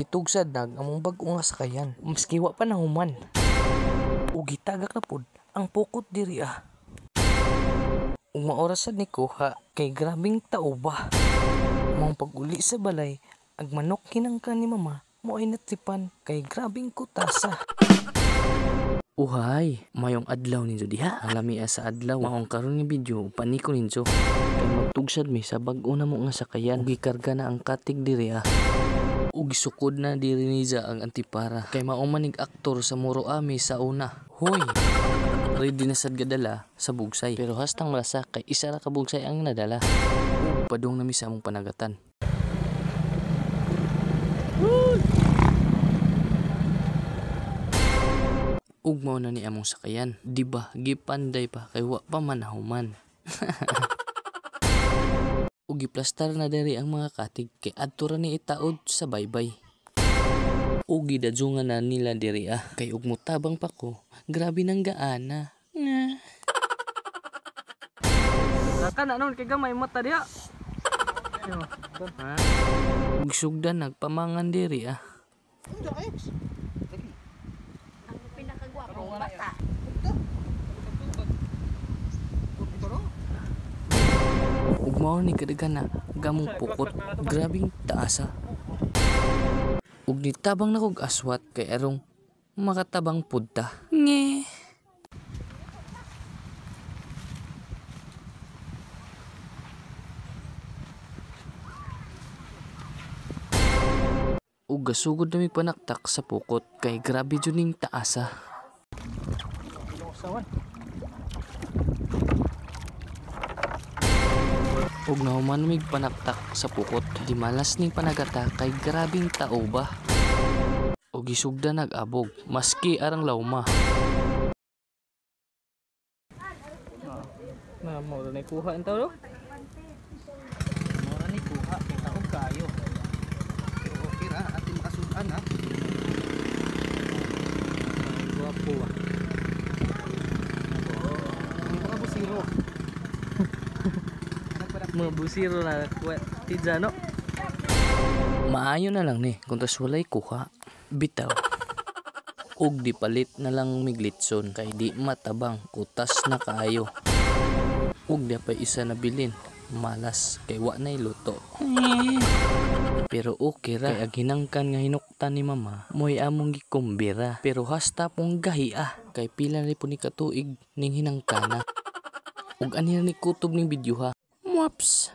gitugsad nag among bag-o nga sakayan maski wa pa nahuman. Ug gitagak na pud ang pukot diri Ug maorasad ni kuha kay grabing tauba. Mong pag-uli sa balay ag manok hinangkan ni mama mo ay natripan kay grabing kutasa. Uhay, mayong adlaw ninyo diha. Alami sa adlaw. Maong karon nga video paniko ninyo. Kay magtugsad mi sa bag-o na mo nga sakayan. Ug gikarga na ang katig diri Ug sukod na diri niya ang antipara. Kay mao manig aktor sa Muro Ami sa una. Hoy. Ready na sad gadala sa bugsay. Pero hastang malasa kay isa ra ka bugsay ang nadala. Ug padung na mi sa among panagatan. Ug mao na ni among sakayan. Di ba gipanday pa kay wa pa man nahuman. Ug giplastar na diri ang mga katig kay adto ra ni itaod sa baybay. Ug gidadyungan na nila diri kay ug mutabang pa ko. Grabe nang gaana. Naka na nun kay gamay mata diha. Ug sugdan nagpamangan diri Bata. Ug mao ni kadagan na gamong pukot. Grabing taasa. Ug nitabang na kog aswat kay arong makatabang pudta. Nge. Ug gasugod na mi panaktak sa pukot kay grabe jud ning taasa. Ug nahuman mig panaktak sa pukot. Di malas ning panagata kay grabing tauba. Ug gisugda nag-abog maski arang lawma. Na mo ra ni kuha entaw do. Mo ra ni kuha kay taog kayo. Pero okay ra atin makasudan Guwapo Mga busiro. Mga busiro na tidya no. Maayo na lang ni kung tas walay kuha. Bitaw. Ug di palit na lang miglitson kay di matabang kutas na kaayo. Ug di pa isa na bilin. Malas kay wa nay luto. Pero okay ra kay aginangkan nga hinuktan ni mama moy among gikumbira. Pero hasta pong gahi kay pila ni po ni katuig ning hinangkana. Ug ani ni kutob ning video Mwaps.